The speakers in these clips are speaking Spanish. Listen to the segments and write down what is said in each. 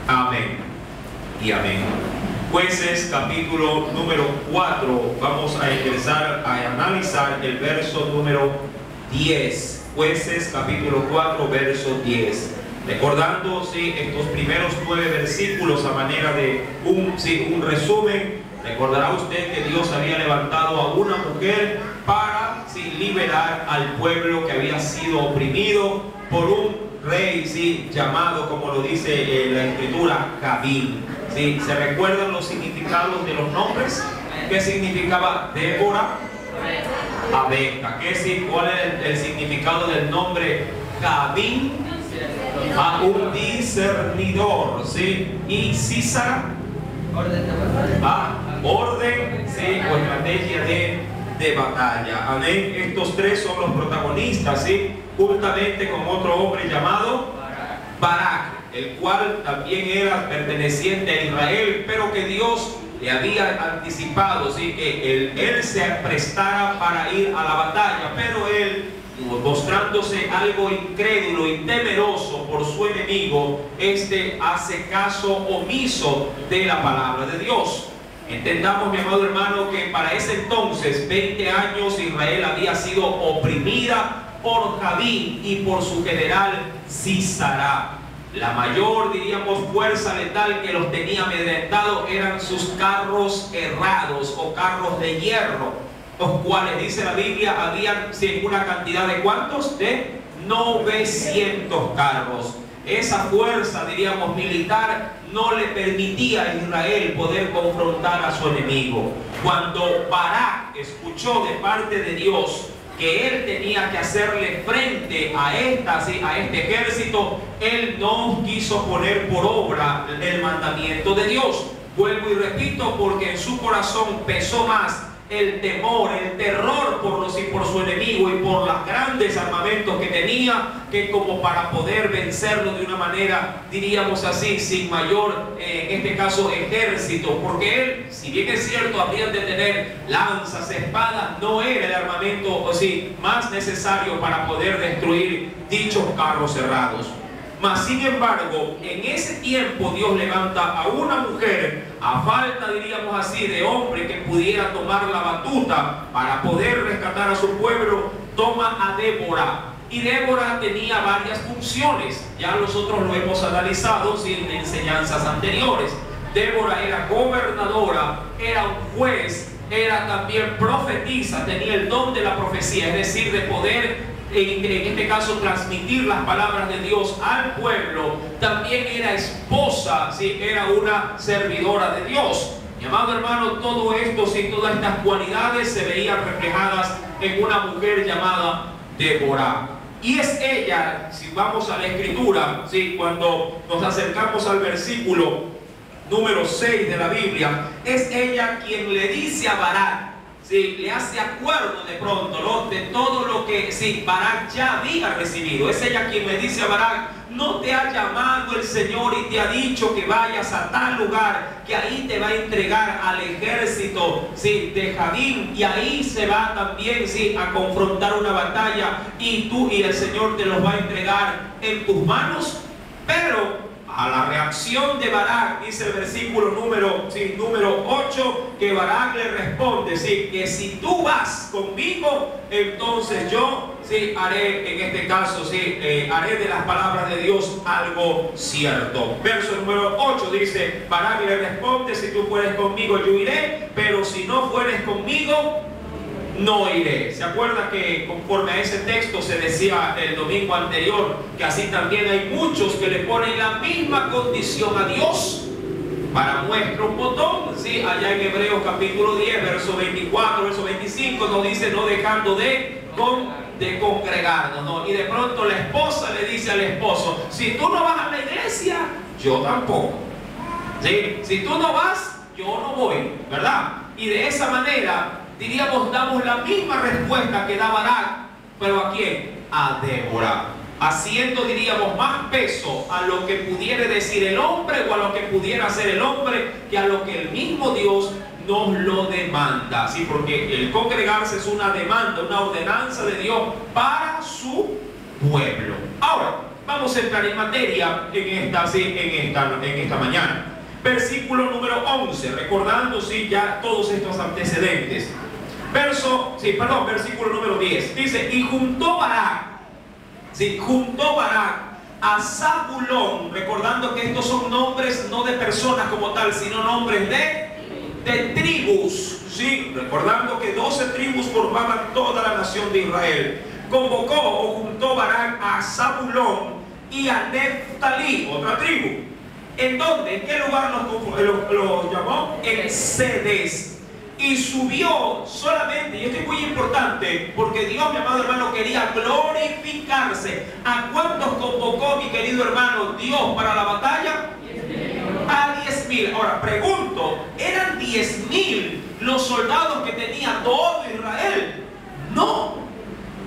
Amén y amén. Jueces capítulo número 4, vamos a empezar a analizar el verso número 10. Jueces capítulo 4, verso 10. Recordando estos primeros 9 versículos a manera de un resumen, recordará usted que Dios había levantado a una mujer para liberar al pueblo que había sido oprimido por un rey llamado, como lo dice la escritura, Jabín. ¿Se recuerdan los significados de los nombres? ¿Qué significaba Débora? Abeja. ¿Cuál es el significado del nombre Jabín? A un discernidor, y Sísara, orden, o estrategia de batalla. Amén. Estos tres son los protagonistas, juntamente con otro hombre llamado Barak, el cual también era perteneciente a Israel, pero que Dios le había anticipado, que él se prestara para ir a la batalla, pero él, mostrándose algo incrédulo y temeroso por su enemigo, hace caso omiso de la palabra de Dios. Entendamos, mi amado hermano, que para ese entonces, 20 años, Israel había sido oprimida por Jabín y por su general Sísara. La mayor, diríamos, fuerza letal que los tenía amedrentados eran sus carros herrados o carros de hierro, los cuales, dice la Biblia, habían una cantidad de ¿cuántos? De 900 carros. Esa fuerza, diríamos, militar no le permitía a Israel poder confrontar a su enemigo. Cuando Barak escuchó de parte de Dios que él tenía que hacerle frente a este ejército, él no quiso poner por obra el mandamiento de Dios. Vuelvo y repito, porque en su corazón pesó más el temor, el terror por su enemigo y por los grandes armamentos que tenía, que como para poder vencerlo de una manera, diríamos así, sin mayor, en este caso, ejército. Porque él, si bien es cierto, habrían de tener lanzas, espadas, no era el armamento más necesario para poder destruir dichos carros cerrados. Mas, sin embargo, en ese tiempo Dios levanta a una mujer, a falta, diríamos así, de hombre que pudiera tomar la batuta para poder rescatar a su pueblo, toma a Débora. Y Débora tenía varias funciones, ya nosotros lo hemos analizado en enseñanzas anteriores. Débora era gobernadora, era un juez, era también profetisa, tenía el don de la profecía, es decir, de poder, en este caso, transmitir las palabras de Dios al pueblo. También era esposa, era una servidora de Dios. Mi amado hermano, todo esto, todas estas cualidades se veían reflejadas en una mujer llamada Débora. Y es ella, si vamos a la escritura, cuando nos acercamos al versículo número 6 de la Biblia, es ella quien le dice a Barak, le hace acuerdo de pronto, ¿no?, de todo lo que Barak ya había recibido. Es ella quien le dice a Barak: no te ha llamado el Señor y te ha dicho que vayas a tal lugar, que ahí te va a entregar al ejército de Jabín, y ahí se va también a confrontar una batalla, y tú y el Señor te los va a entregar en tus manos. Pero a la reacción de Barak, dice el versículo número 8, que Barak le responde, que si tú vas conmigo, entonces yo haré, en este caso, haré de las palabras de Dios algo cierto. Verso número 8 dice: Barak le responde: si tú fueres conmigo, yo iré, pero si no fueres conmigo, no iré. ¿Se acuerda que conforme a ese texto se decía el domingo anterior que así también hay muchos que le ponen la misma condición a Dios? Para muestra un botón, allá en Hebreos capítulo 10, verso 24, verso 25 nos dice: no dejando de congregarnos, ¿no? Y de pronto la esposa le dice al esposo: si tú no vas a la iglesia, yo tampoco. Si tú no vas, yo no voy, ¿verdad? Y de esa manera, diríamos, damos la misma respuesta que da Barak, pero ¿a quién? A Débora, haciendo, diríamos, más peso a lo que pudiera decir el hombre o a lo que pudiera hacer el hombre que a lo que el mismo Dios nos lo demanda. Porque el congregarse es una demanda, una ordenanza de Dios para su pueblo. Ahora, vamos a entrar en materia en esta mañana. Versículo número 11, recordando ya todos estos antecedentes. Versículo número 10. Dice, y juntó Barak a Zabulón, recordando que estos son nombres no de personas como tal, sino nombres de tribus, ¿sí? Recordando que 12 tribus formaban toda la nación de Israel. Convocó o juntó Barak a Zabulón y a Neftalí, otra tribu. ¿En dónde? ¿En qué lugar los llamó? En Cedes. Y subió solamente, y esto es muy importante, porque Dios, mi amado hermano, quería glorificarse. ¿A cuántos convocó, mi querido hermano, Dios para la batalla? A 10.000. Ahora pregunto, ¿eran 10.000 los soldados que tenía todo Israel? No.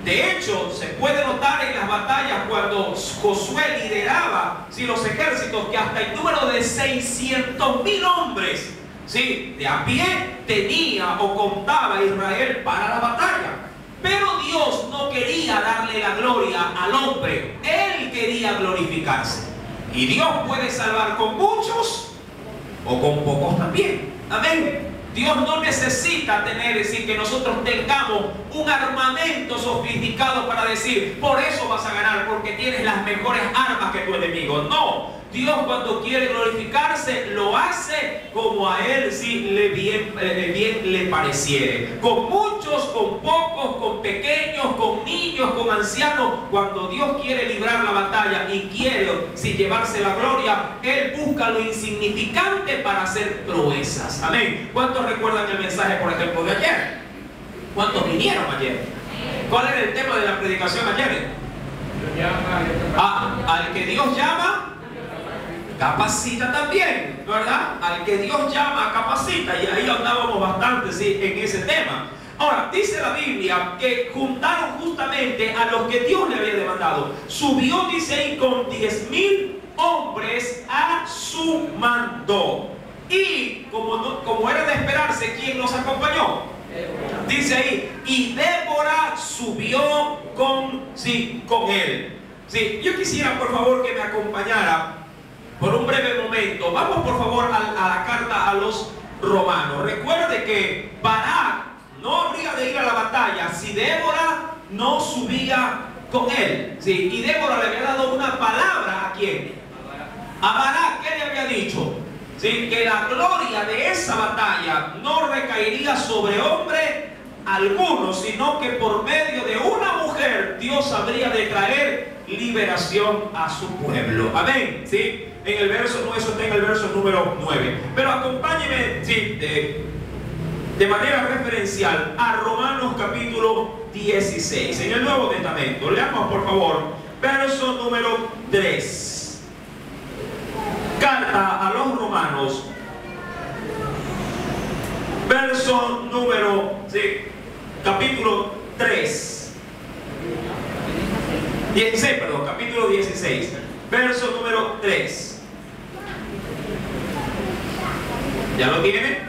De hecho, se puede notar en las batallas cuando Josué lideraba los ejércitos, que hasta el número de 600.000 hombres, ¿sí?, de a pie tenía o contaba Israel para la batalla. Pero Dios no quería darle la gloria al hombre, Él quería glorificarse. Y Dios puede salvar con muchos o con pocos también. Amén. Dios no necesita decir que nosotros tengamos un armamento sofisticado para decir, por eso vas a ganar, porque tienes las mejores armas que tu enemigo. No. Dios, cuando quiere glorificarse, lo hace como a Él bien le pareciere. Con muchos, con pocos, con pequeños, con niños, con ancianos. Cuando Dios quiere librar la batalla y quiere llevarse la gloria, Él busca lo insignificante para hacer proezas. Amén. ¿Cuántos recuerdan el mensaje, por ejemplo, de ayer? ¿Cuántos vinieron ayer? ¿Cuál era el tema de la predicación ayer? Al que Dios llama, capacita también, ¿verdad? Al que Dios llama, capacita. Y ahí andábamos bastante, ¿sí?, en ese tema. Ahora, dice la Biblia que juntaron justamente a los que Dios le había demandado. Subió, dice ahí, con 10.000 hombres a su mando. Y como era de esperarse, ¿quién los acompañó? Dice ahí, y Débora subió con él. Sí, yo quisiera, por favor, que me acompañara por un breve momento. Vamos, por favor, a la carta a los romanos. Recuerde que Barak no habría de ir a la batalla si Débora no subía con él. ¿Sí? Y Débora le había dado una palabra, ¿a quién? A Barak. ¿Qué le había dicho? ¿Sí? Que la gloria de esa batalla no recaería sobre hombre alguno, sino que por medio de una mujer Dios habría de traer liberación a su pueblo. Amén. ¿Sí? En el verso, eso está en el verso número 9. Pero acompáñeme, ¿sí?, de manera referencial a Romanos capítulo 16, en el Nuevo Testamento. Leamos, por favor, verso número 3. Carta a los Romanos, verso número, capítulo 3. 16, perdón, capítulo 16, verso número 3. ¿Ya lo tiene?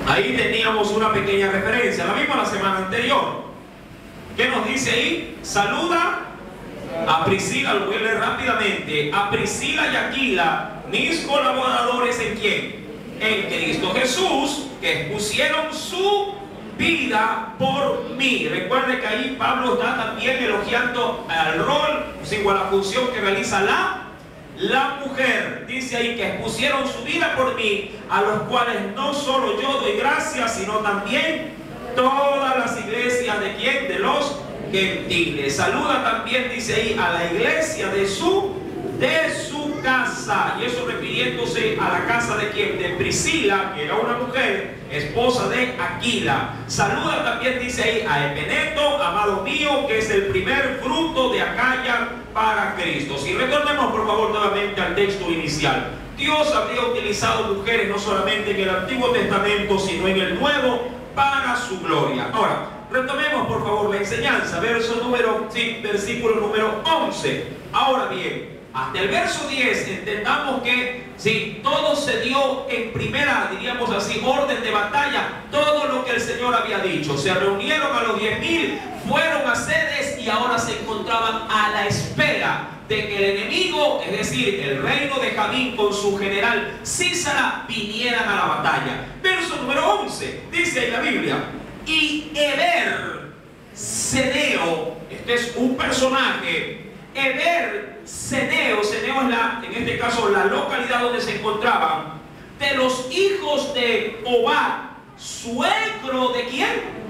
Ahí teníamos una pequeña referencia, la misma la semana anterior. ¿Qué nos dice ahí? Saluda a Priscila, lo voy a leer rápidamente. A Priscila y Aquila, mis colaboradores, ¿en quién? En Cristo Jesús, que pusieron su vida por mí. Recuerde que ahí Pablo está también elogiando al rol, o a la función que realiza la mujer. Dice ahí que pusieron su vida por mí, a los cuales no solo yo doy gracias, sino también todas las iglesias de quién, de los gentiles. Saluda también, dice ahí, a la iglesia de su casa, y eso refiriéndose a la casa de quién, de Priscila, que era una mujer, esposa de Aquila. Saluda también, dice ahí, a Epeneto, amado mío, que es el primer fruto de Acaya para Cristo. Si retornemos, por favor, nuevamente al texto inicial. Dios habría utilizado mujeres no solamente en el Antiguo Testamento, sino en el Nuevo, para su gloria. Ahora, retomemos, por favor, la enseñanza, versículo número 11. Ahora bien, hasta el verso 10 entendamos que todo se dio en primera, diríamos así, orden de batalla. Todo lo que el Señor había dicho. Se reunieron a los 10.000, fueron a Cedes y ahora se encontraban a la espera de que el enemigo, es decir, el reino de Jabín con su general Sísara, vinieran a la batalla. Verso número 11, dice ahí la Biblia: y Heber Ceneo, este es un personaje, Heber Ceneo, Ceneo es en este caso la localidad donde se encontraban, de los hijos de Obad, suegro de quién?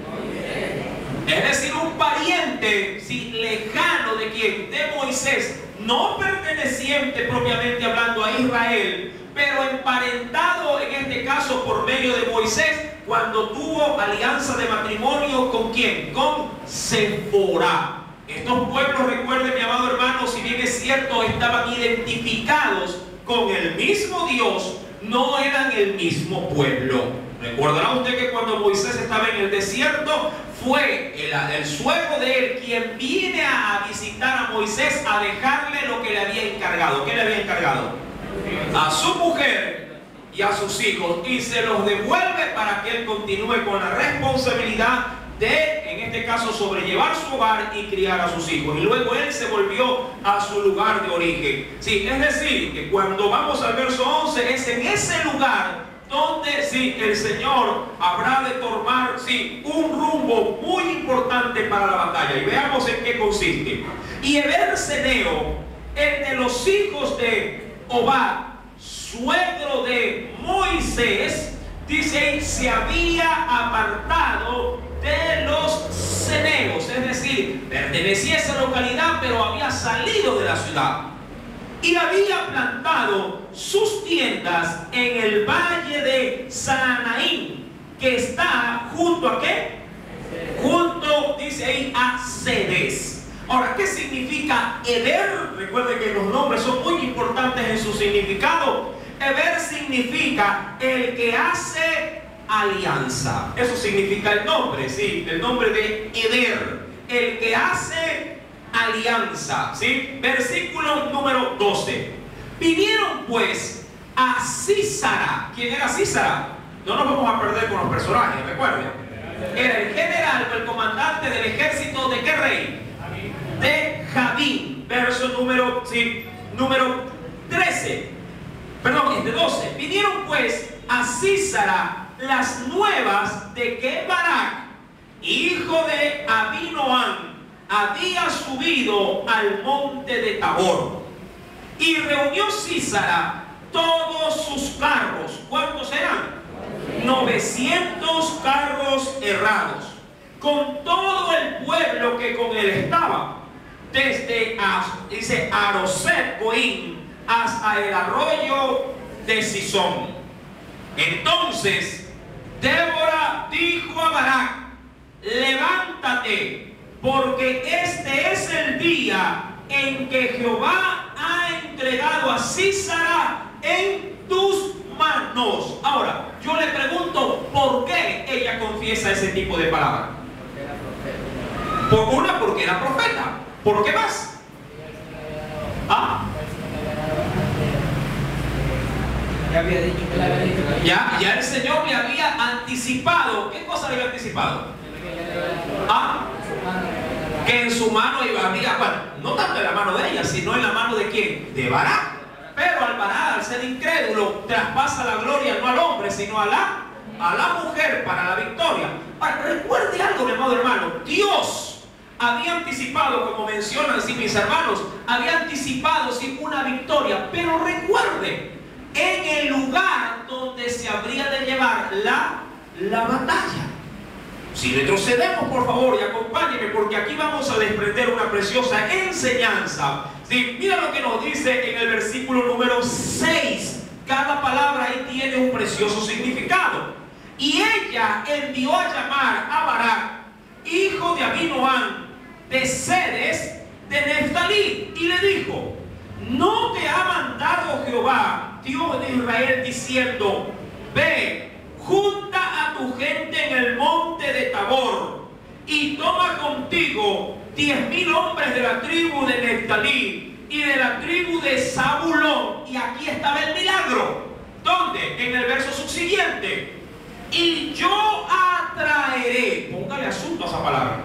Es decir, un pariente, sí, lejano de quién, de Moisés, no perteneciente propiamente hablando a Israel, pero emparentado en este caso por medio de Moisés, cuando tuvo alianza de matrimonio ¿con quién? Con Sephora. Estos pueblos, recuerden, mi amado hermano, si bien es cierto, estaban identificados con el mismo Dios, no eran el mismo pueblo. Recordará usted que cuando Moisés estaba en el desierto, fue el suegro de él quien viene a visitar a Moisés a dejarle lo que le había encargado. ¿Qué le había encargado? A su mujer y a sus hijos, y se los devuelve para que él continúe con la responsabilidad de, en este caso, sobrellevar su hogar y criar a sus hijos. Y luego él se volvió a su lugar de origen. Sí, es decir, que cuando vamos al verso 11, es en ese lugar donde sí, el Señor habrá de tomar sí, un rumbo muy importante para la batalla. Y veamos en qué consiste. Y Heber Ceneo, el de los hijos de Obad, suegro de Moisés, dice, se había apartado de los ceneos, es decir, pertenecía a esa localidad, pero había salido de la ciudad. Y había plantado sus tiendas en el valle de Saanaim, que está junto a ¿qué? Junto, dice ahí, a Cedes. Ahora, ¿qué significa Heber? Recuerden que los nombres son muy importantes en su significado. Heber significa el que hace alianza. Eso significa el nombre, sí, el nombre de Heber, el que hace alianza, ¿sí? Versículo número 12. Vinieron pues a Sísara. ¿Quién era Sísara? No nos vamos a perder con los personajes, recuerden. Era el general o el comandante del ejército de ¿qué rey? De Jabín. Verso número 13. Perdón, es de 12. Vinieron pues a Sísara las nuevas de que Barak, hijo de Abinoam, había subido al monte de Tabor, y reunió Sísara todos sus carros. ¿Cuántos eran? 900 carros herrados, con todo el pueblo que con él estaba, desde dice Aroset Goim hasta el arroyo de Sison. Entonces Débora dijo a Barak: levántate, porque este es el día en que Jehová ha entregado a Sísara en tus manos. Ahora, yo le pregunto, ¿por qué ella confiesa ese tipo de palabras? Porque era profeta. ¿Por qué más? Ya había dicho que le había dicho. Ya el Señor le había anticipado. ¿Qué cosa le había anticipado? Que en su mano había, bueno, no tanto en la mano de ella, sino en la mano de ¿quién? De Barak. Pero al Barak, al ser incrédulo, traspasa la gloria no al hombre, sino a la mujer para la victoria. Recuerde algo, mi amado hermano. Dios había anticipado, como mencionan así mis hermanos, había anticipado sí, una victoria. Pero recuerde, en el lugar donde se habría de llevar la batalla. Si retrocedemos, por favor, y acompáñenme, porque aquí vamos a desprender una preciosa enseñanza. ¿Sí? Mira lo que nos dice en el versículo número 6. Cada palabra ahí tiene un precioso significado. Y ella envió a llamar a Barak, hijo de Abinoam, de Cedes, de Neftalí, y le dijo: ¿no te ha mandado Jehová, Dios de Israel, diciendo: ve, junta a tu gente en el monte de Tabor, y toma contigo 10,000 hombres de la tribu de Neftalí y de la tribu de Zabulón? Y aquí estaba el milagro. ¿Dónde? En el verso subsiguiente. Y yo atraeré, póngale asunto a esa palabra.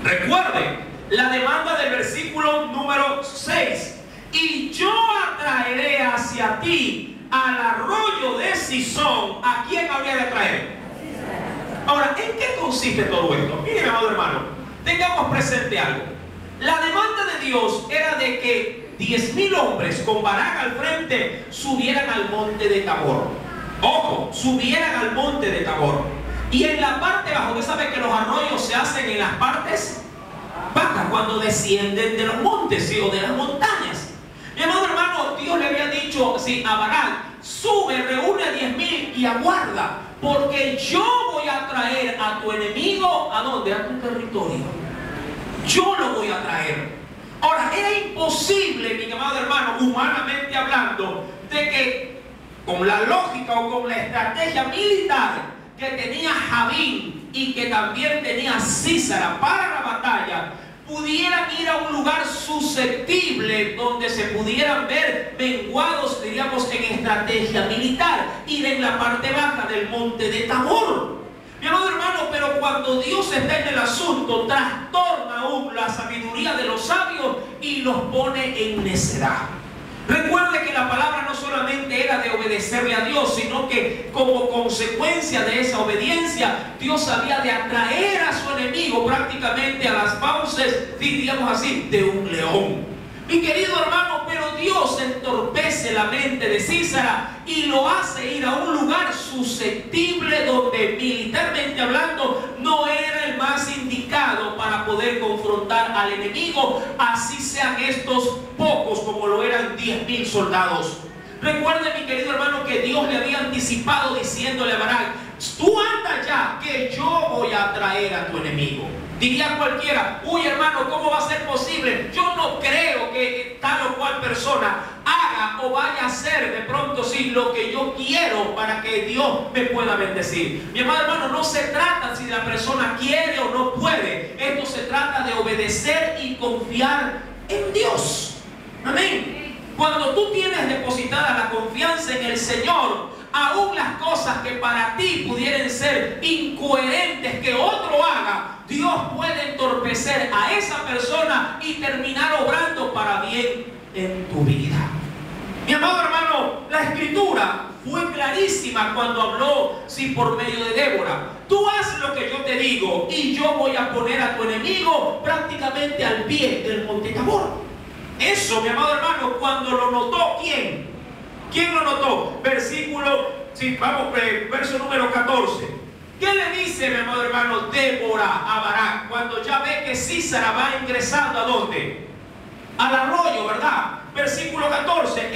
Recuerde, la demanda del versículo número 6. Y yo atraeré hacia ti al arroyo de Cisón. ¿A quién habría de atraer? Ahora, ¿en qué consiste todo esto? Miren, amado hermano, tengamos presente algo. La demanda de Dios era de que 10,000 hombres con Barac al frente subieran al monte de Tabor. Ojo, subieran al monte de Tabor. Y en la parte baja, usted sabe que los arroyos se hacen en las partes bajas, cuando descienden de los montes, ¿sí? O de las montañas. Mi amado hermano, Dios le había dicho, sí, a Barac: sube, reúne a 10,000 y aguarda, porque yo voy a traer a tu enemigo, ¿a dónde? A tu territorio. Yo lo voy a traer. Ahora, era imposible, mi amado hermano, humanamente hablando, de que con la lógica o con la estrategia militar que tenía Jabín y que también tenía Sísara para la batalla, pudieran ir a un lugar susceptible donde se pudieran ver menguados, diríamos, en estrategia militar, ir en la parte baja del monte de Tabor. Mi amado hermano, pero cuando Dios está en el asunto, trastorna aún la sabiduría de los sabios y los pone en necedad. Recuerde que la palabra no solamente era de obedecerle a Dios, sino que como consecuencia de esa obediencia, Dios había de atraer a su enemigo prácticamente a las fauces, diríamos así, de un león. Mi querido hermano, pero Dios entorpece la mente de Sísara y lo hace ir a un lugar susceptible donde, militarmente hablando, no era el más indicado para poder confrontar al enemigo, así sean estos pocos como lo eran 10,000 soldados. Recuerde, mi querido hermano, que Dios le había anticipado diciéndole a Barac: tú anda ya, que yo voy a traer a tu enemigo. Diría cualquiera: uy, hermano, ¿cómo va a ser posible? Yo no creo que tal o cual persona haga o vaya a hacer de pronto sí lo que yo quiero para que Dios me pueda bendecir. Mi amado hermano, no se trata si la persona quiere o no puede. Esto se trata de obedecer y confiar en Dios. Amén. Cuando tú tienes depositada la confianza en el Señor, aún las cosas que para ti pudieran ser incoherentes que otro haga, Dios puede entorpecer a esa persona y terminar obrando para bien en tu vida. Mi amado hermano, la Escritura fue clarísima cuando habló, sí, por medio de Débora: tú haz lo que yo te digo y yo voy a poner a tu enemigo prácticamente al pie del monte Tabor. Eso, mi amado hermano, cuando lo notó, ¿quién? ¿Quién lo notó? Versículo, sí, vamos, verso número 14. ¿Qué le dice, mi amado hermano, Débora a Barac cuando ya ve que Sísara va ingresando a dónde? Al arroyo, ¿verdad? Versículo 14.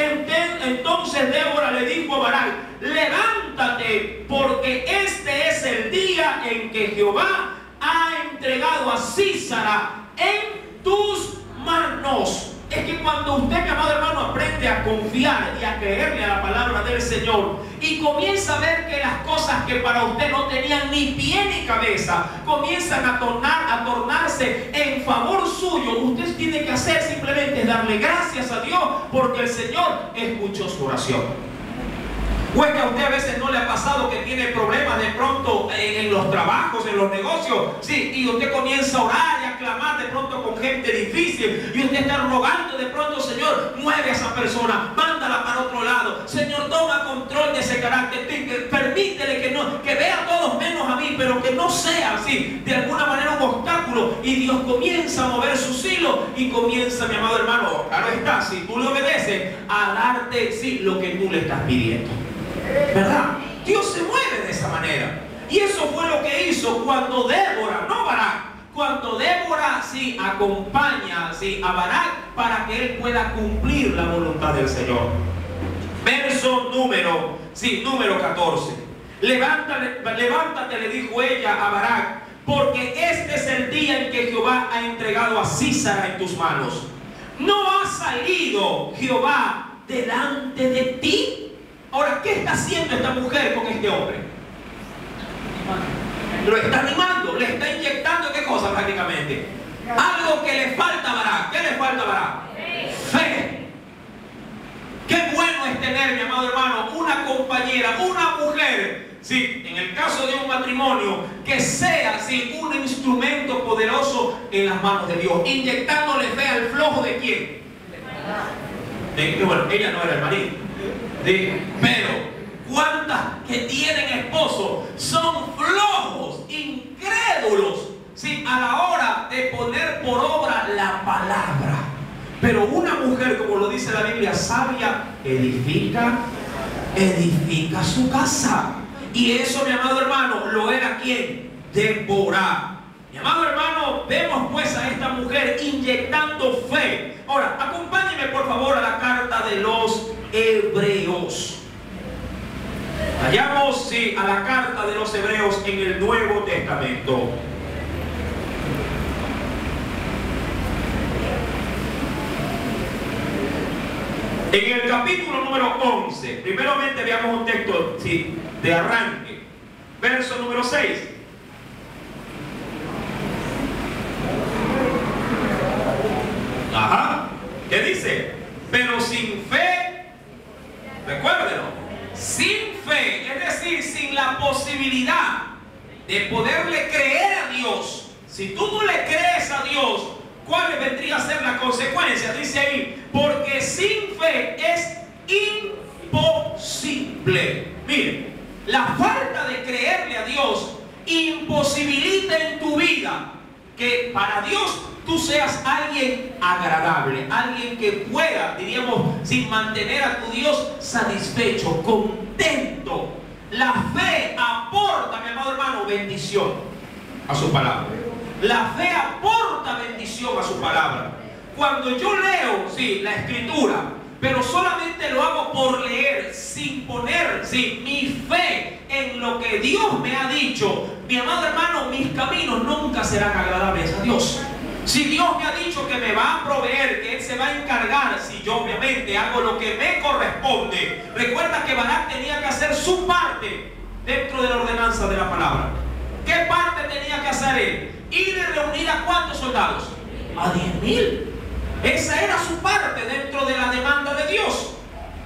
Entonces Débora le dijo a Barac: levántate, porque este es el día en que Jehová ha entregado a Sísara en tus manos. Es que cuando usted, mi amado hermano, aprende a confiar y a creerle a la palabra del Señor y comienza a ver que las cosas que para usted no tenían ni pie ni cabeza comienzan a tornarse en favor suyo, usted tiene que hacer simplemente darle gracias a Dios porque el Señor escuchó su oración. ¿O es que a usted a veces no le ha pasado que tiene problemas de pronto en los trabajos, en los negocios? Sí, y usted comienza a orar y a clamar de pronto con gente difícil y usted está rogando de pronto: Señor, mueve a esa persona, mándala para otro lado. Señor, toma control de ese carácter, permítele que vea a todos menos a mí, pero que no sea así, de alguna manera un obstáculo. Y Dios comienza a mover sus hilos y comienza, mi amado hermano, claro está, si tú le obedeces, a darte sí lo que tú le estás pidiendo. ¿Verdad? Dios se mueve de esa manera. Y eso fue lo que hizo cuando Débora, no Barac, cuando Débora sí acompaña sí a Barac para que él pueda cumplir la voluntad del Señor. Verso número 14. Levántate, le dijo ella a Barac, porque este es el día en que Jehová ha entregado a Sísara en tus manos. ¿No ha salido Jehová delante de ti? Ahora, ¿qué está haciendo esta mujer con este hombre? Lo está animando, le está inyectando, ¿qué cosa prácticamente? Algo que le falta a Barac. ¿Qué le falta a Barac? Fe. Qué bueno es tener, mi amado hermano, una compañera, una mujer sí, en el caso de un matrimonio, que sea, sí, un instrumento poderoso en las manos de Dios, inyectándole fe al flojo de quién. Bueno, ella no era el marido, pero ¿cuántas que tienen esposo son flojos, incrédulos, sí, a la hora de poner por obra la palabra? Pero una mujer, como lo dice la Biblia, sabia, edifica su casa. Y eso, mi amado hermano, lo era ¿quién? Débora. Mi amado hermano, vemos pues a esta mujer inyectando fe. Ahora, acompáñeme por favor a la carta de los Hebreos. Vayamos, sí, a la carta de los Hebreos en el Nuevo Testamento. En el capítulo número 11, primeramente veamos un texto, sí, de arranque. Verso número 6. Ajá. ¿Qué dice? Pero sin fe, recuérdelo, sin fe, es decir, sin la posibilidad de poderle creer a Dios. Si tú no le crees a Dios, ¿cuál vendría a ser la consecuencia? Dice ahí, porque sin fe es imposible. Mire, la falta de creerle a Dios imposibilita en tu vida que para Dios tú seas alguien agradable, alguien que pueda, diríamos, sin mantener a tu Dios satisfecho, contento. La fe aporta, mi amado hermano, bendición a su palabra. La fe aporta bendición a su palabra. Cuando yo leo, sí, la escritura, pero solamente lo hago por leer, sin poner, sí, mi fe en lo que Dios me ha dicho, mi amado hermano, mis caminos nunca serán agradables a Dios. Si Dios me ha dicho que me va a proveer, que Él se va a encargar, si yo obviamente hago lo que me corresponde. Recuerda que Balac tenía que hacer su parte dentro de la ordenanza de la palabra. ¿Qué parte tenía que hacer él? Ir a reunir a ¿cuántos soldados? A 10.000. Esa era su parte dentro de la demanda de Dios.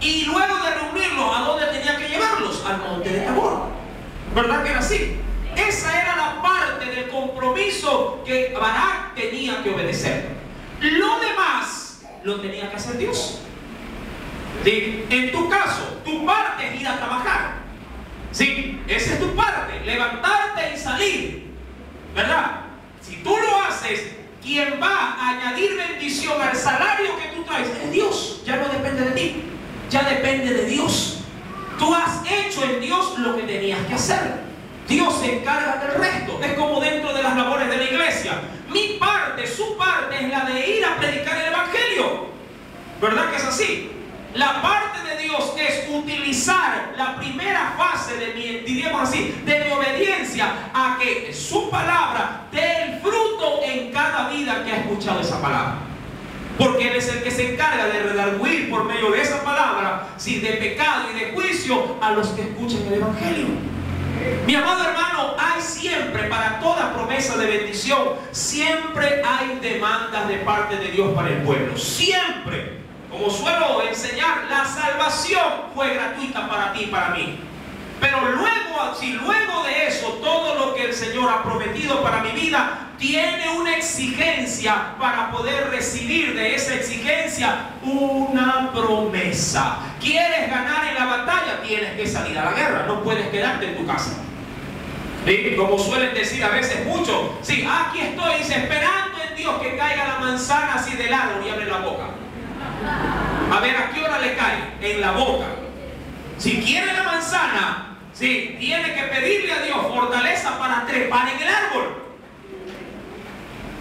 Y luego de reunirlos, ¿a dónde tenía que llevarlos? Al monte de Tabor. ¿Verdad que era así? Esa era la parte del compromiso que Balac tenía que obedecer. Lo demás lo tenía que hacer Dios. ¿Sí? En tu caso, tu parte es ir a trabajar. ¿Sí? Esa es tu parte, levantarte y salir. ¿Verdad? Si tú lo haces, quien va a añadir bendición al salario que tú traes es Dios. Ya no depende de ti, ya depende de Dios. Tú has hecho en Dios lo que tenías que hacer. Dios se encarga del resto. Es como dentro de las labores de la iglesia. Mi parte, su parte es la de ir a predicar el evangelio. ¿Verdad que es así? La parte de Dios es utilizar la primera fase de mi, diríamos así, de mi obediencia a que su palabra dé el fruto en cada vida que ha escuchado esa palabra. Porque Él es el que se encarga de redarguir por medio de esa palabra, sí, de pecado y de juicio a los que escuchan el evangelio. Mi amado hermano, hay siempre, para toda promesa de bendición, siempre hay demandas de parte de Dios para el pueblo. Siempre. Como suelo enseñar, la salvación fue gratuita para ti y para mí. Pero luego, si luego de eso, todo lo que el Señor ha prometido para mi vida, tiene una exigencia para poder recibir de esa exigencia una promesa. ¿Quieres ganar en la batalla? Tienes que salir a la guerra. No puedes quedarte en tu casa. ¿Sí? Como suelen decir a veces muchos, sí, aquí estoy, dice, esperando en Dios que caiga la manzana así del árbol y abre la boca. A ver, ¿a qué hora le cae? En la boca. Si quiere la manzana, sí, tiene que pedirle a Dios fortaleza para trepar en el árbol.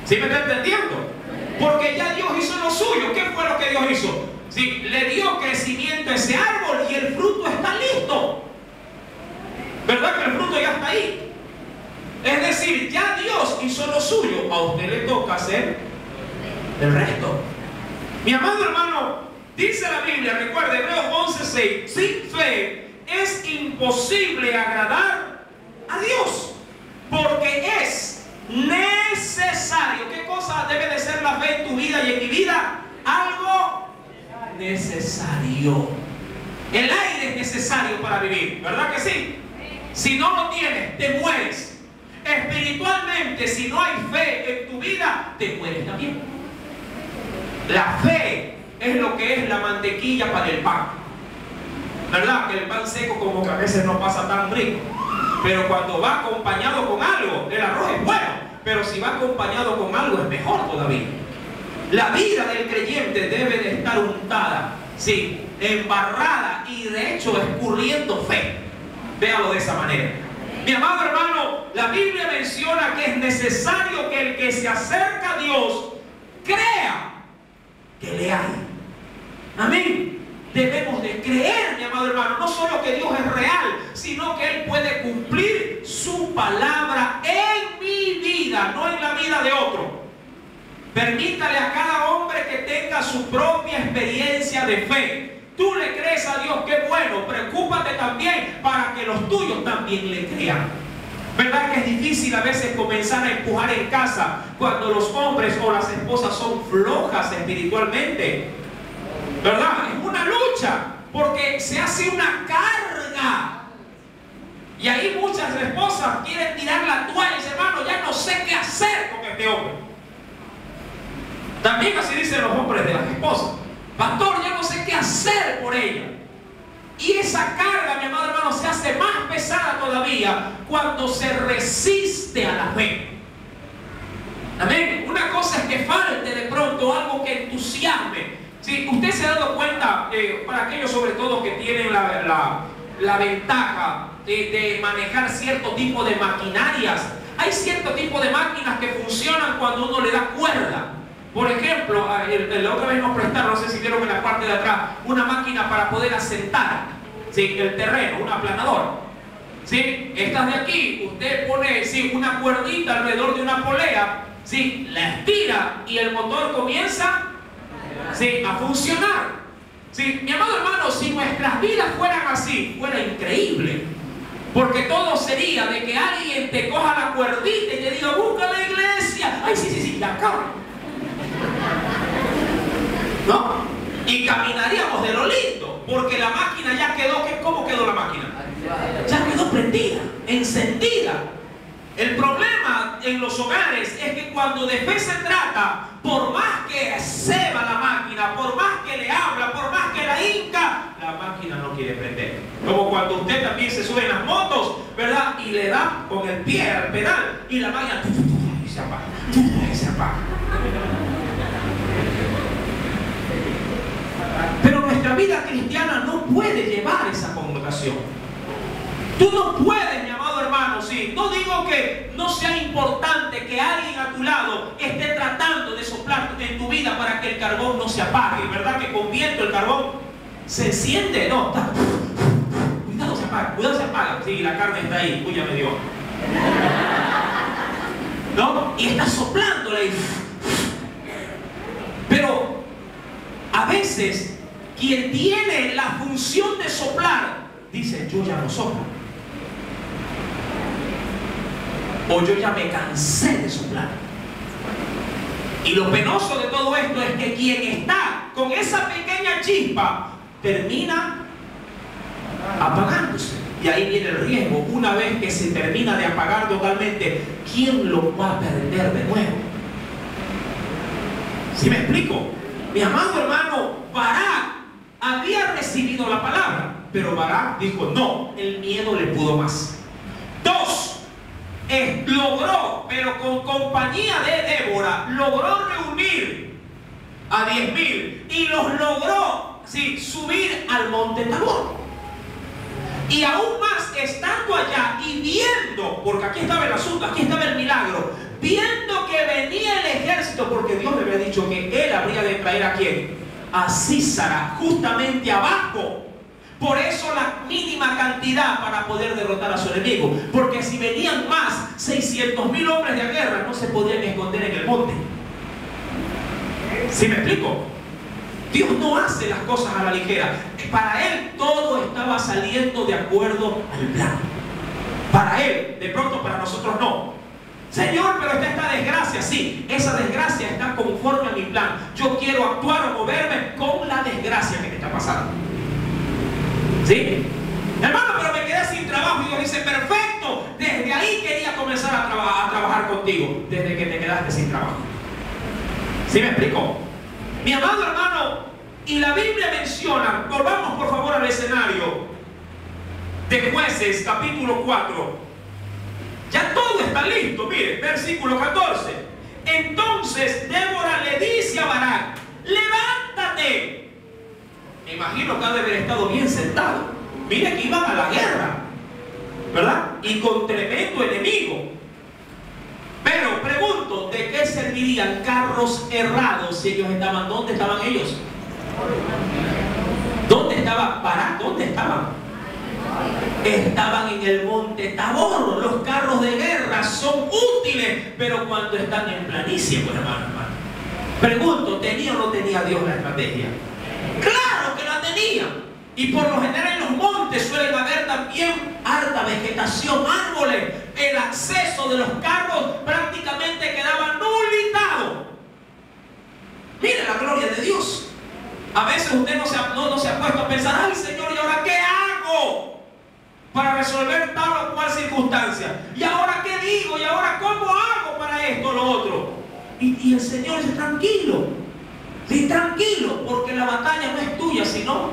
¿Sí me está entendiendo? Porque ya Dios hizo lo suyo. ¿Qué fue lo que Dios hizo? Sí, le dio crecimiento a ese árbol y el fruto está listo. ¿Verdad que el fruto ya está ahí? Es decir, ya Dios hizo lo suyo. A usted le toca hacer el resto. Mi amado hermano, dice la Biblia, recuerda, Hebreos 11:6, sin fe es imposible agradar a Dios, porque es necesario. ¿Qué cosa debe de ser la fe en tu vida y en mi vida? Algo necesario. El aire es necesario para vivir, ¿verdad que sí? Si no lo tienes, te mueres. Espiritualmente, si no hay fe en tu vida, te mueres también. La fe es lo que es la mantequilla para el pan. ¿Verdad? Que el pan seco como que a veces no pasa tan rico. Pero cuando va acompañado con algo, el arroz es bueno. Pero si va acompañado con algo, es mejor todavía. La vida del creyente debe de estar untada, sí, embarrada y de hecho escurriendo fe. Véalo de esa manera. Mi amado hermano, la Biblia menciona que es necesario que el que se acerca a Dios crea que le hay. Amén. Debemos de creer, mi amado hermano, no solo que Dios es real, sino que Él puede cumplir su palabra en mi vida, no en la vida de otro. Permítale a cada hombre que tenga su propia experiencia de fe. Tú le crees a Dios, qué bueno. Preocúpate también para que los tuyos también le crean. ¿Verdad que es difícil a veces comenzar a empujar en casa cuando los hombres o las esposas son flojas espiritualmente? ¿Verdad? Es una lucha porque se hace una carga. Y ahí muchas esposas quieren tirar la toalla y dicen, hermano, ya no sé qué hacer con este hombre. También así dicen los hombres de las esposas. Pastor, ya no sé qué hacer por ella. Y esa carga, mi amado hermano, se hace más pesada todavía cuando se resiste a la fe. Amén. Una cosa es que falte de pronto algo que entusiasme. Si usted se ha dado cuenta, para aquellos sobre todo que tienen la ventaja de manejar cierto tipo de maquinarias, hay cierto tipo de máquinas que funcionan cuando uno le da cuerda. Por ejemplo, la otra vez nos prestaron, no sé si vieron en la parte de atrás, una máquina para poder asentar, ¿sí?, el terreno, un aplanador. ¿Sí? Estas de aquí, usted pone, ¿sí?, una cuerdita alrededor de una polea, ¿sí?, la estira y el motor comienza, ¿sí?, a funcionar. ¿Sí? Mi amado hermano, si nuestras vidas fueran así, fuera increíble. Porque todo sería de que alguien te coja la cuerdita y te diga, busca la iglesia. Ay, sí, ya acabo. ¿No? Y caminaríamos de lo lindo, porque la máquina ya quedó, ¿cómo quedó la máquina? Ya quedó prendida, encendida. El problema en los hogares es que cuando de fe se trata, por más que ceba la máquina, por más que le habla, por más que la hinca, la máquina no quiere prender. Como cuando usted también se sube en las motos, ¿verdad? Y le da con el pie al pedal y la máquina y se apaga, y se apaga. Pero nuestra vida cristiana no puede llevar esa connotación. Tú no puedes, mi amado hermano, sí. No digo que no sea importante que alguien a tu lado esté tratando de soplar en tu vida para que el carbón no se apague. ¿Verdad que con viento el carbón se enciende? No, está. Cuidado se apaga, cuidado se apaga. Sí, la carne está ahí, uy, ya me dio. ¿No? Y está soplándole. Pero a veces quien tiene la función de soplar dice, yo ya no soplo. O yo ya me cansé de soplar. Y lo penoso de todo esto es que quien está con esa pequeña chispa termina apagándose. Y ahí viene el riesgo. Una vez que se termina de apagar totalmente, ¿quién lo va a prender de nuevo? ¿Sí me explico? Mi amado hermano, Barak había recibido la palabra, pero Barak dijo, no, el miedo le pudo más. Dos, logró, pero con compañía de Débora, logró reunir a 10,000 y los logró, sí, subir al monte Tabor. Y aún más, estando allá y viendo, porque aquí estaba el asunto, aquí estaba el milagro, viendo que venía el ejército, porque Dios le había dicho que él habría de traer a ¿quién? A Sísara, justamente abajo. Por eso la mínima cantidad para poder derrotar a su enemigo. Porque si venían más, 600,000 hombres de guerra no se podían esconder en el monte. ¿Sí me explico? Dios no hace las cosas a la ligera. Para Él todo estaba saliendo de acuerdo al plan. Para Él, de pronto para nosotros no. Señor, pero está esta desgracia. Sí, esa desgracia está conforme a mi plan. Yo quiero actuar o moverme con la desgracia que me está pasando. ¿Sí? Hermano, pero me quedé sin trabajo. Dios dice, perfecto, desde ahí quería comenzar a trabajar contigo, desde que te quedaste sin trabajo. ¿Sí me explico? Mi amado hermano, y la Biblia menciona, volvamos por favor al escenario de Jueces, capítulo 4. Ya todo está listo, mire, versículo 14. Entonces Débora le dice a Barak, levántate. Me imagino que ha de haber estado bien sentado. Mire que iban a la guerra, ¿verdad? Y con tremendo enemigo. Pero pregunto, ¿de qué servirían carros errados si ellos estaban? ¿Dónde estaban ellos? ¿Dónde estaba Barak? ¿Dónde estaban? Estaban en el monte Tabor. Los carros de guerra son útiles, pero cuando están en planicie, pues hermano. Pregunto, ¿tenía o no tenía Dios la estrategia? ¡Claro que la tenía! Y por lo general en los montes suelen haber también harta vegetación, árboles. El acceso de los carros prácticamente quedaba nulimitado. Mire la gloria de Dios. A veces usted no se ha puesto a pensar, ay Señor, ¿y ahora qué hago para resolver tal o cual circunstancia? ¿Y ahora qué digo? ¿Y ahora cómo hago para esto o lo otro? Y el Señor dice, tranquilo. Sí, tranquilo, porque la batalla no es tuya, sino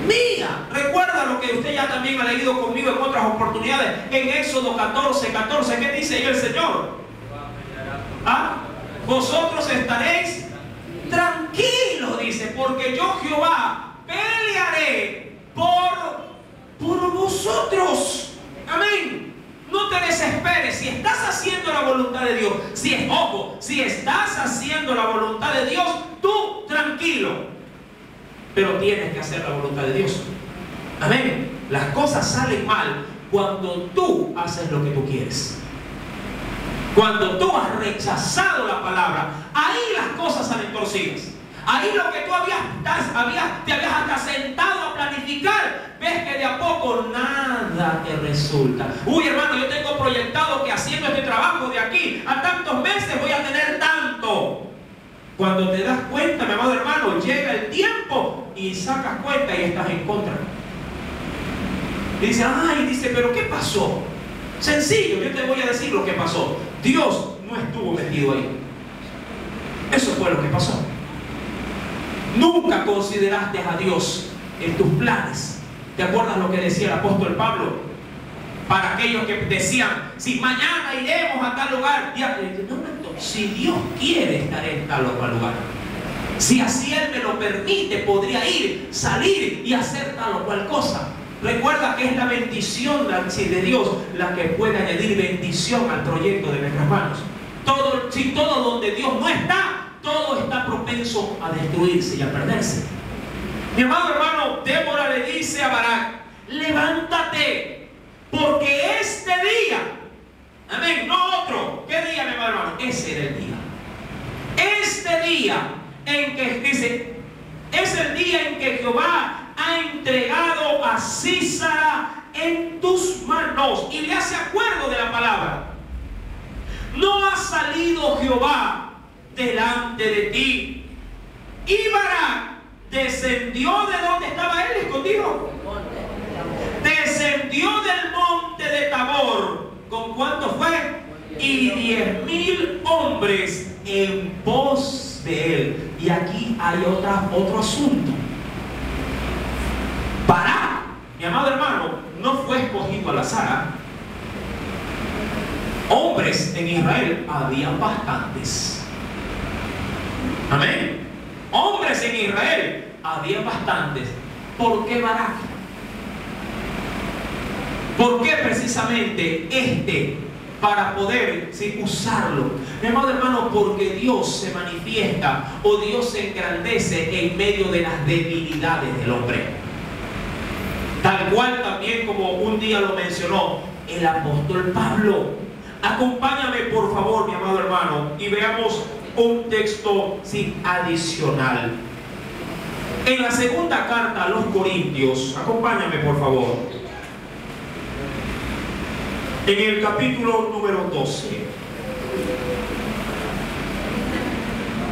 mía. Recuerda lo que usted ya también ha leído conmigo en otras oportunidades. En Éxodo 14:14, ¿qué dice ahí el Señor? ¿Ah? Vosotros estaréis tranquilos, dice, porque yo Jehová pelearé por vosotros. Amén. No te desesperes. Si estás haciendo la voluntad de Dios, si estás haciendo la voluntad de Dios, tú tranquilo. Pero tienes que hacer la voluntad de Dios. Amén. Las cosas salen mal cuando tú haces lo que tú quieres. Cuando tú has rechazado la palabra, ahí las cosas salen torcidas. Ahí lo que tú te habías hasta sentado a planificar, ves que de a poco nada te resulta. Uy, hermano, yo tengo proyectado que haciendo este trabajo de aquí a tantos meses voy a tener tanto. Cuando te das cuenta, mi amado hermano, llega el tiempo y sacas cuenta y estás en contra. Y dice, pero ¿qué pasó? Sencillo, yo te voy a decir lo que pasó. Dios no estuvo metido ahí. Eso fue lo que pasó. Nunca consideraste a Dios en tus planes. ¿Te acuerdas lo que decía el apóstol Pablo? Para aquellos que decían, si mañana iremos a tal lugar. Si Dios quiere, estaré en tal o cual lugar. Si así Él me lo permite, podría ir, salir y hacer tal o cual cosa. Recuerda que es la bendición de Dios la que puede añadir bendición al proyecto de nuestras manos. Todo donde Dios no está, todo está propenso a destruirse y a perderse. Mi amado hermano, Débora le dice a Barak, levántate, porque este día, amén, no otro. ¿Qué día, mi amado hermano? Ese era el día. Este día en que dice, es el día en que Jehová ha entregado a Sísara en tus manos. Y le hace acuerdo de la palabra. No ha salido Jehová delante de ti. Y Barak descendió de donde estaba él escondido. Descendió del monte de Tabor. ¿Con cuánto fue? Y 10,000 hombres en pos de él. Y aquí hay otro asunto. Barak, mi amado hermano, no fue escogido al azar. Hombres en Israel había bastantes. Amén. Hombres en Israel había bastantes. ¿Por qué Barak? ¿Por qué precisamente para poder usarlo? Mi amado hermano, porque Dios se manifiesta o Dios se engrandece en medio de las debilidades del hombre. Tal cual también como un día lo mencionó el apóstol Pablo. Acompáñame por favor, mi amado hermano, y veamos un texto adicional. En la segunda carta a los Corintios, acompáñame por favor. En el capítulo número 12.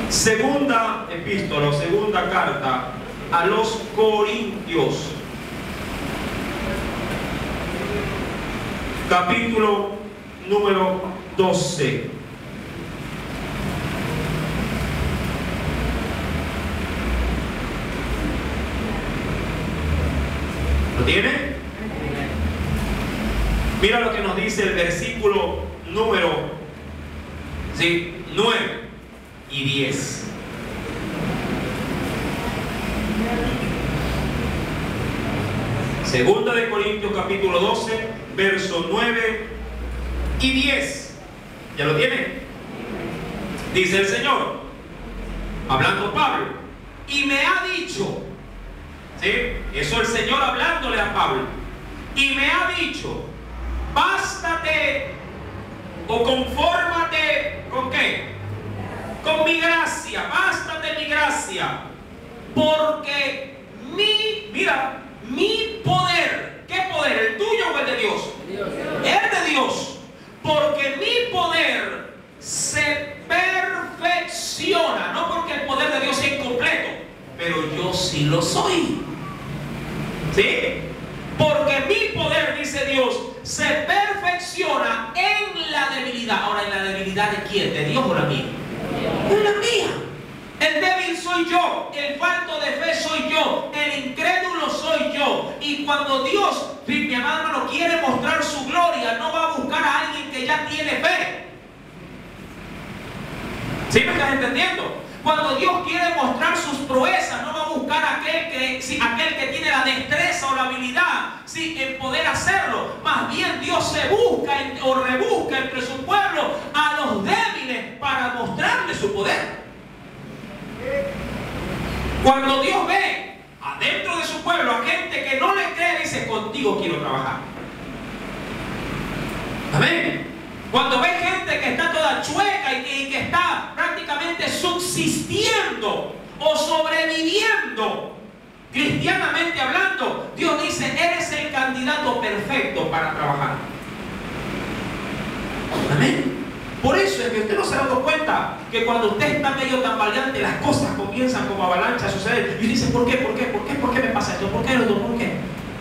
Segunda epístola, segunda carta a los Corintios. capítulo número 12. ¿Lo tiene? Mira lo que nos dice el versículo número 9 y 10. Segunda de Corintios capítulo 12, versos 9 y 10. ¿Ya lo tiene? Dice el Señor, hablando Pablo, y me ha dicho, ¿sí? Eso el Señor hablándole a Pablo, y me ha dicho, bástate o confórmate ¿con qué? Con mi gracia, bástate mi gracia, porque mi poder, ¿qué poder? ¿El tuyo o el de Dios? El de Dios, porque mi poder se perfecciona, no porque el poder de Dios sea incompleto, pero yo sí lo soy, ¿sí? Porque mi poder, dice Dios, se perfecciona en la debilidad. Ahora, ¿en la debilidad de quién? ¿De Dios o la mía? En la mía. El débil soy yo, el falto de fe soy yo, el incrédulo soy yo. Y cuando Dios, mi amado hermano, quiere mostrar su gloria, no va a buscar a alguien que ya tiene fe. ¿Sí me estás entendiendo? Cuando Dios quiere mostrar sus proezas, no va a buscar a aquel que tiene la destreza o la habilidad, ¿sí?, en poder hacerlo. Más bien Dios se busca o rebusca entre su pueblo a los débiles para mostrarle su poder. Cuando Dios ve adentro de su pueblo a gente que no le cree, dice, contigo quiero trabajar. Amén. Cuando ve gente que está toda chueca y que está prácticamente subsistiendo o sobreviviendo, cristianamente hablando, Dios dice, eres el candidato perfecto para trabajar. Amén. Por eso es que usted no se ha dado cuenta que cuando usted está medio tambaleante, las cosas comienzan como avalancha a suceder. Y dice, ¿por qué? ¿Por qué? ¿Por qué? ¿Por qué me pasa esto? ¿Por qué? ¿Por qué?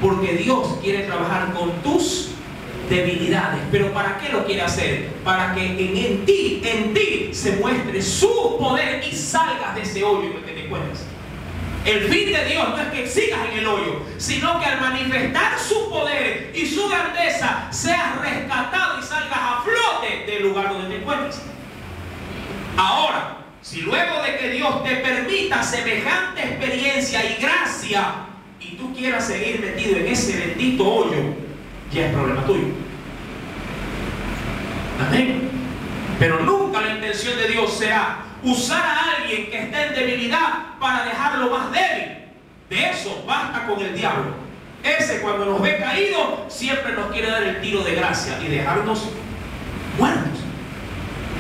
Porque Dios quiere trabajar con tus debilidades. ¿Pero para qué lo quiere hacer? Para que en ti se muestre su poder y salgas de ese hoyo en el que te encuentras. El fin de Dios no es que sigas en el hoyo, sino que al manifestar su poder y su grandeza seas rescatado y salgas a flote del lugar donde te encuentras. Ahora, si luego de que Dios te permita semejante experiencia y gracia y tú quieras seguir metido en ese bendito hoyo, ya es problema tuyo. Amén. Pero nunca la intención de Dios será usar a alguien que esté en debilidad para dejarlo más débil. De eso basta con el diablo. Ese, cuando nos ve caídos, siempre nos quiere dar el tiro de gracia y dejarnos muertos.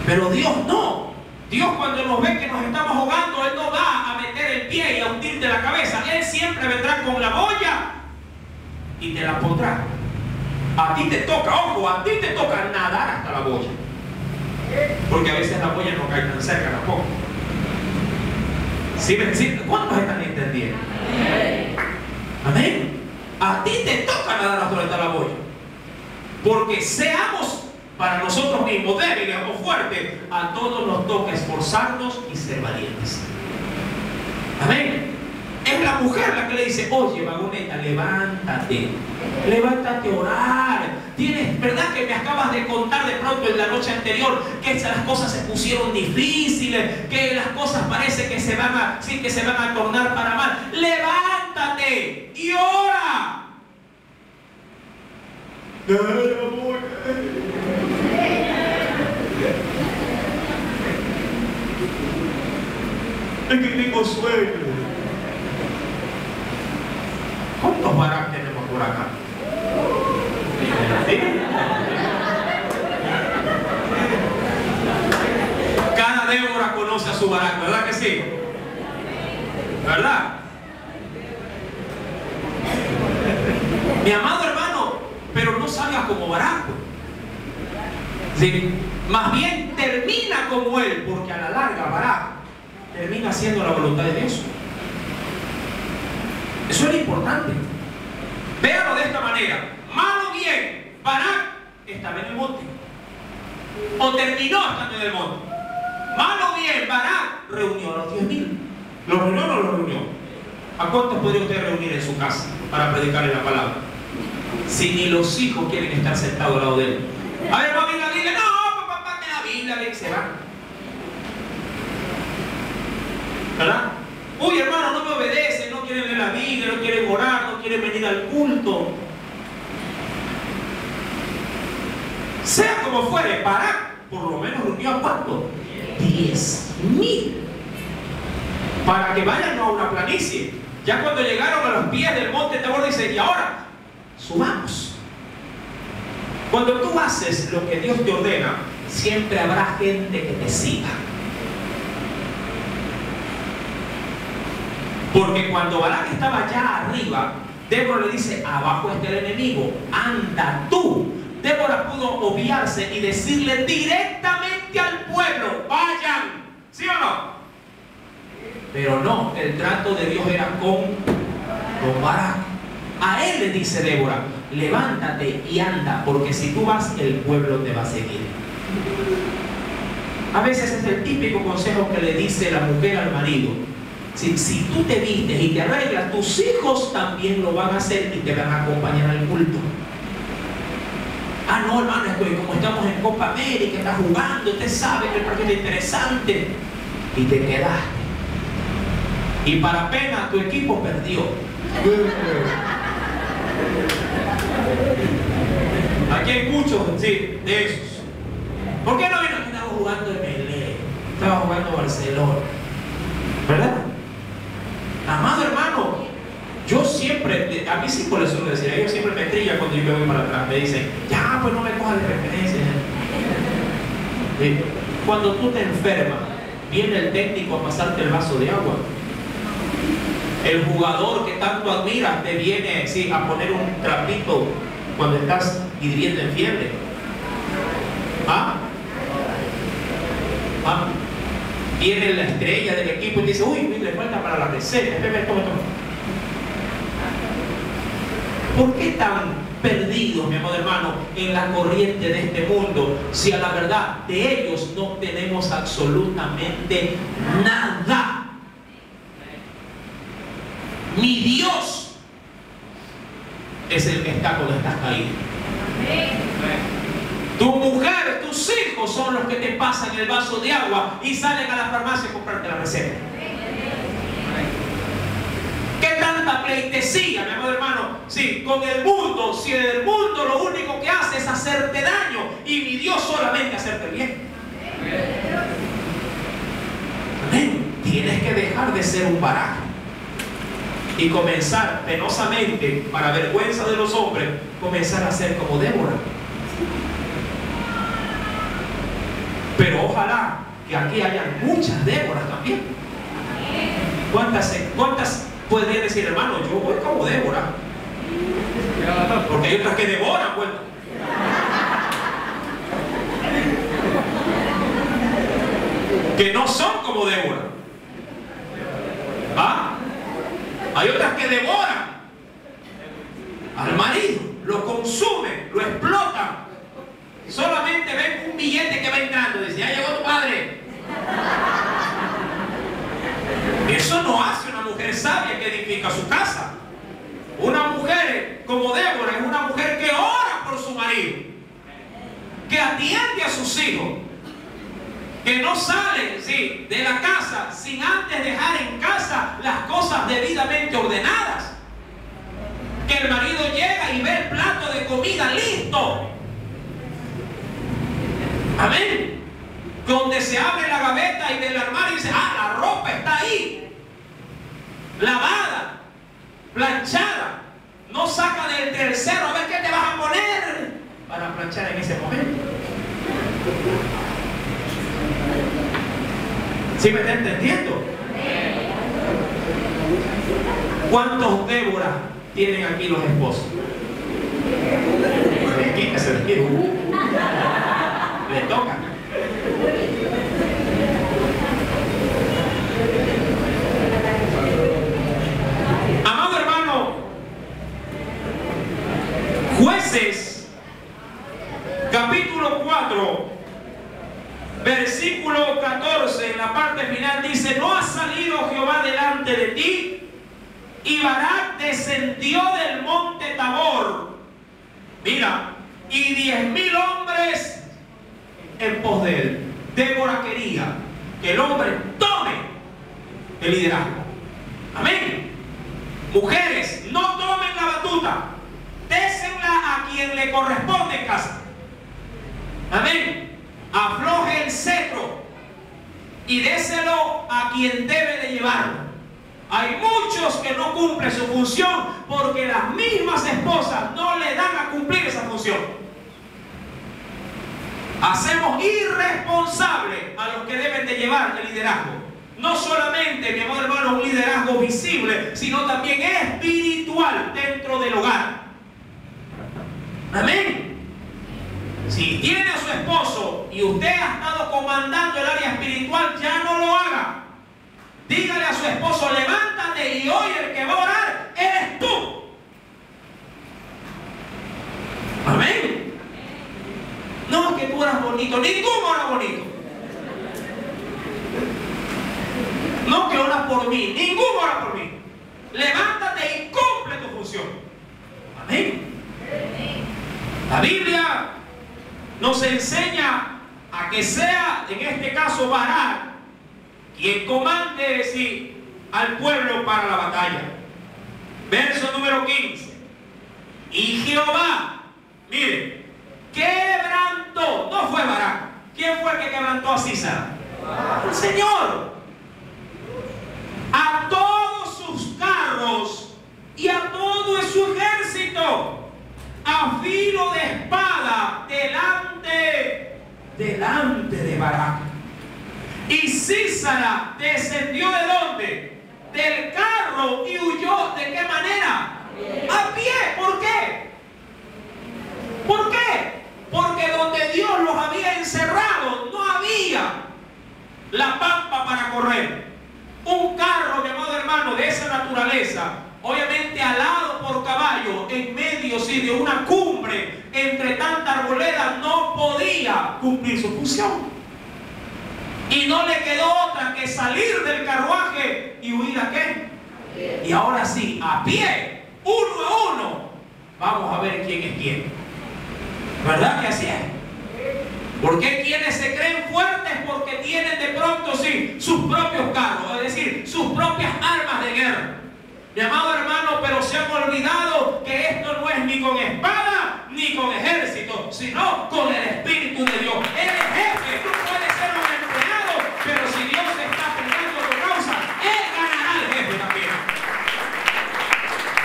Pero Dios no. Dios, cuando nos ve que nos estamos ahogando, Él no va a meter el pie y a hundirte la cabeza. Él siempre vendrá con la boya y te la pondrá. A ti te toca, ojo, a ti te toca nadar hasta la boya. Porque a veces la boya no cae tan cerca tampoco. ¿Sí? ¿Cuántos están entendiendo? Amén. A ti te toca nadar hasta la boya. Porque seamos para nosotros mismos débiles o fuertes, a todos nos toca esforzarnos y ser valientes. Amén. Es la mujer la que le dice, oye, vagoneta, levántate. Levántate a orar. Tienes, ¿verdad que me acabas de contar de pronto en la noche anterior que las cosas se pusieron difíciles, que las cosas parece que se van a tornar para mal? Levántate y ora. Es que tengo sueño. ¿Cuántos Barak tenemos por acá? ¿Sí? Cada Débora conoce a su Barak, ¿verdad que sí? ¿Verdad? Mi amado hermano, pero no salgas como Barak. ¿Sí? Más bien termina como él, porque a la larga Barak termina haciendo la voluntad de Dios. Eso es importante. Véalo de esta manera. Mal o bien, Barak estaba en el monte. O terminó estando en el monte. Mal o bien, Barak reunió a los 10.000. ¿Los reunió o no los reunió? ¿A cuántos podría usted reunir en su casa para predicarle la palabra? Si ni los hijos quieren estar sentados al lado de él. A ver, mami, la Biblia. No, papá, que la Biblia, bien, se va. ¿Verdad? Uy, hermano, no me obedecen, no quieren leer la Biblia, no quieren orar, no quieren venir al culto. Sea como fuere, Barak por lo menos reunió a ¿cuánto? 10.000. Para que vayan a una planicie. Ya cuando llegaron a los pies del monte Tabor, dice, y ahora, subamos. Cuando tú haces lo que Dios te ordena, siempre habrá gente que te siga. Porque cuando Barak estaba allá arriba, Débora le dice, abajo está el enemigo, anda tú. Débora pudo obviarse y decirle directamente al pueblo, vayan, ¿sí o no? Pero no, el trato de Dios era con Barak. A él le dice Débora, levántate y anda, porque si tú vas, el pueblo te va a seguir. A veces es el típico consejo que le dice la mujer al marido. Si tú te vistes y te arreglas, tus hijos también lo van a hacer y te van a acompañar al culto. Ah, no, hermano, es que como estamos en Copa América, estás jugando, usted sabe que el partido es interesante. Y te quedaste. Y para pena, tu equipo perdió. Aquí hay muchos, sí, de esos. ¿Por qué no vino? Estaba jugando en Melé, estaba jugando Barcelona. ¿Verdad? Amado hermano, yo siempre, a mí sí por eso lo decía, ellos siempre me trillan cuando yo me voy para atrás, me dicen, ya, pues no me cojas de referencia. Cuando tú te enfermas, viene el técnico a pasarte el vaso de agua. El jugador que tanto admiras te viene, sí, a poner un trapito cuando estás hirviendo en fiebre. ¿Ah? ¿Ah? Viene la estrella del equipo y dice, uy, le falta para la receta. Toma. ¿Por qué tan perdidos, mi amado hermano, en la corriente de este mundo, si a la verdad de ellos no tenemos absolutamente nada? Ni Dios es el que está cuando estás caído. Tu mujer, tus hijos son los que te pasan el vaso de agua y salen a la farmacia a comprarte la receta. ¿Qué tanta pleitesía, mi amado hermano? Sí, con el mundo, si el mundo lo único que hace es hacerte daño y mi Dios solamente hacerte bien. Amén. Tienes que dejar de ser un Barak y comenzar penosamente, para vergüenza de los hombres, comenzar a ser como Débora. Pero ojalá que aquí hayan muchas Déboras también. ¿Cuántas podría decir, hermano, yo voy como Débora? Porque hay otras que devoran, pues. Que no son como Débora. ¿Ah? Hay otras que devoran al marido, lo consumen, lo explotan. Solamente ven un billete que va entrando, dice, ya llegó tu padre. Eso no hace una mujer sabia que edifica su casa. Una mujer como Débora es una mujer que ora por su marido, que atiende a sus hijos, que no sale, sí, de la casa sin antes dejar en casa las cosas debidamente ordenadas. Que el marido llega y ve el plato de comida listo. Amén. Donde se abre la gaveta y del armario y dice, ah, la ropa está ahí, lavada, planchada. No saca del tercero a ver qué te vas a poner para planchar en ese momento. ¿Sí me está entendiendo? ¿Cuántos Déboras tienen aquí los esposos? Se les quiere. Le toca. Amado hermano, Jueces descendió del monte Tabor, mira, y 10,000 hombres en pos de él. Débora quería que el hombre tome el liderazgo. Amén. Mujeres, no tomen la batuta, désenla a quien le corresponde en casa. Amén. Afloje el cetro y déselo a quien debe de llevarlo. Hay muchos que no cumplen su función porque las mismas esposas no le dan a cumplir esa función. Hacemos irresponsables a los que deben de llevar el liderazgo. No solamente, mi amado hermano, un liderazgo visible, sino también espiritual dentro del hogar. Amén. Si tiene a su esposo y usted ha estado comandando el área espiritual, ya no lo haga. Dígale a su esposo, levántate y hoy el que va a orar eres tú. Amén. No, que tú eras bonito. Ninguno era bonito. No, que oras por mí. Ninguno ora por mí. Levántate y cumple tu función. Amén. La Biblia nos enseña a que sea, en este caso, Barak quien comande al pueblo para la batalla. Verso número 15. Y Jehová, mire, quebrantó, no fue Barak. ¿Quién fue el que quebrantó a Sísara? El Señor. A todos sus carros y a todo su ejército, a filo de espada, delante de Barak. Y Sísara descendió ¿de dónde? Del carro y huyó. ¿De qué manera? A pie. ¿Por qué? ¿Por qué? Porque donde Dios los había encerrado no había la pampa para correr. Un carro, mi amado hermano, de esa naturaleza, obviamente alado por caballo, en medio de una cumbre, entre tanta arboleda, no podía cumplir su función. Y no le quedó otra que salir del carruaje y huir ¿a qué? Y ahora sí, a pie, uno a uno, vamos a ver quién es quién. ¿Verdad que así es? Porque quienes se creen fuertes porque tienen de pronto sus propios carros, es decir, sus propias armas de guerra. Mi amado hermano, pero se han olvidado que esto no es ni con espada ni con ejército, sino con el Espíritu de Dios. Él es jefe, tú puedes ser un empleado, pero si Dios está peleando tu causa, Él ganará al jefe también.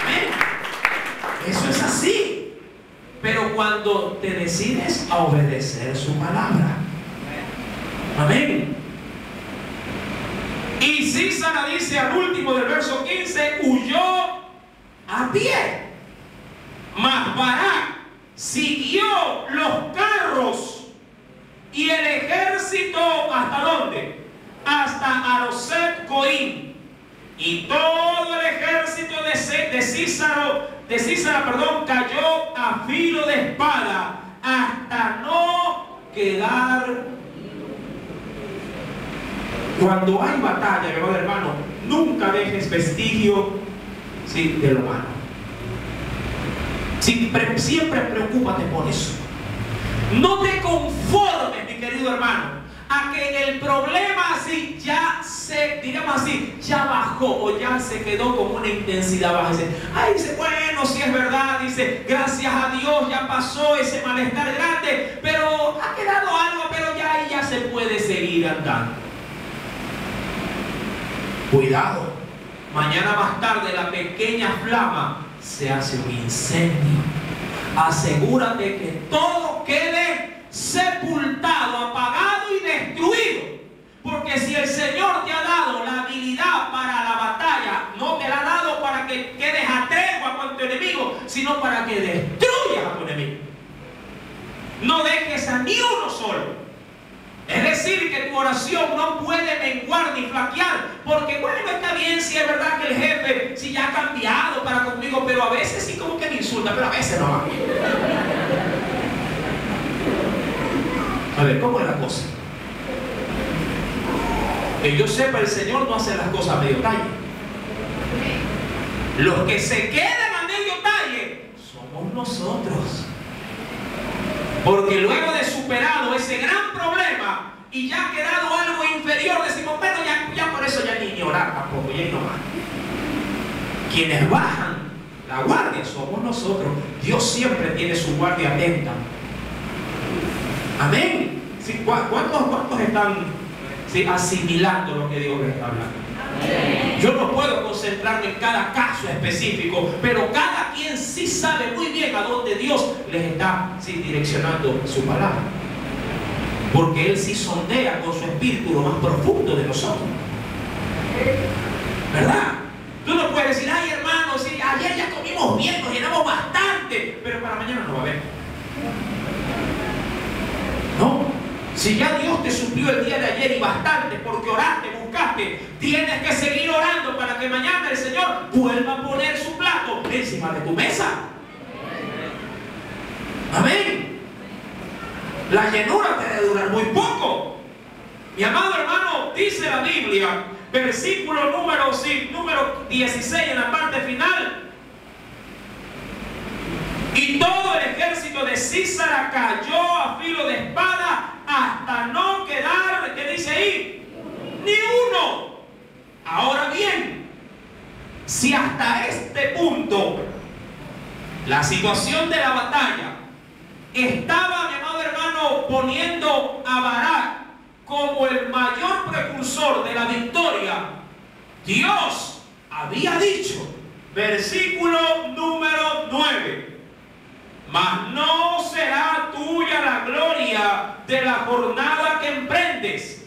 Amén. Eso es así. Pero cuando te decides a obedecer su palabra. Amén. Y Sísara dice al último del verso 15, huyó a pie. Mas Barak siguió los carros y el ejército, ¿hasta dónde? Hasta Aroset Goim. Y todo el ejército de Sísara, cayó a filo de espada hasta no quedar. Cuando hay batalla, mi amado hermano, nunca dejes vestigio de lo malo. Siempre preocúpate por eso. No te conformes, mi querido hermano, a que el problema ya bajó o ya se quedó con una intensidad baja. Dice, bueno, si es verdad, dice, gracias a Dios ya pasó ese malestar grande, pero ha quedado algo, pero ya se puede seguir andando. Cuidado, mañana más tarde la pequeña flama se hace un incendio. Asegúrate que todo quede sepultado, apagado y destruido. Porque si el Señor te ha dado la habilidad para la batalla, no te la ha dado para que quedes a tregua con tu enemigo, sino para que destruyas a tu enemigo. No dejes a ni uno solo. Es decir, que tu oración no puede menguar ni flaquear, porque bueno, está bien si es verdad que el jefe sí ya ha cambiado para conmigo, pero a veces sí como que me insulta, pero a veces no va. A ver, ¿cómo es la cosa? Que yo sepa, el Señor no hace las cosas a medio calle. Los que se quedan a medio talle somos nosotros. Porque luego de superado ese gran problema y ya ha quedado algo inferior, decimos, bueno, ya por eso ya ni orar tampoco, ya no más. Quienes bajan la guardia somos nosotros. Dios siempre tiene su guardia atenta. Amén. ¿Sí? ¿Cuántos están asimilando lo que Dios les está hablando? Yo no puedo concentrarme en cada caso específico, pero cada quien sí sabe muy bien a dónde Dios les está direccionando su palabra. Porque Él sí sondea con su espíritu lo más profundo de nosotros. ¿Verdad? Tú no puedes decir, ay hermano, sí, ayer ya comimos bien, nos llenamos bastante, pero para mañana no va a haber. No. Si ya Dios te suplió el día de ayer y bastante porque oraste, buscaste, tienes que seguir orando para que mañana el Señor vuelva a poner su plato encima de tu mesa. Amén. La llenura te debe durar muy poco. Mi amado hermano, dice la Biblia, versículo número 16 en la parte final. Y todo el ejército de Sísara cayó a filo de espada hasta no quedar, ¿qué dice ahí? Ni uno. Ahora bien, si hasta este punto la situación de la batalla estaba, mi amado hermano, poniendo a Barak como el mayor precursor de la victoria, Dios había dicho, versículo número 9, mas no será tuya la gloria de la jornada que emprendes,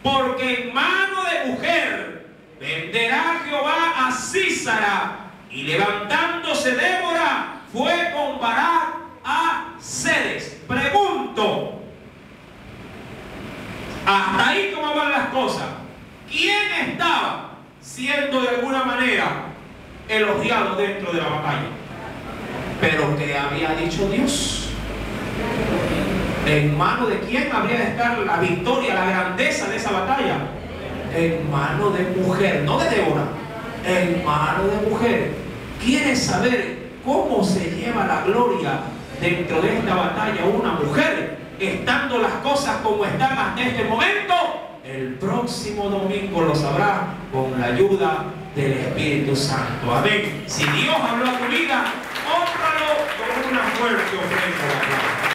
porque en mano de mujer venderá Jehová a Sísara. Y levantándose Débora, fue con Barak a Cedes. Pregunto, hasta ahí cómo van las cosas. ¿Quién estaba siendo de alguna manera elogiado dentro de la batalla? Pero ¿qué había dicho Dios? ¿En mano de quién habría de estar la victoria, la grandeza de esa batalla? En mano de mujer, no de Débora, en mano de mujer. ¿Quieres saber cómo se lleva la gloria dentro de esta batalla una mujer, estando las cosas como están hasta este momento? El próximo domingo lo sabrá con la ayuda del Espíritu Santo. Amén. Si Dios habló a tu vida, honralo con una fuerte ofrenda.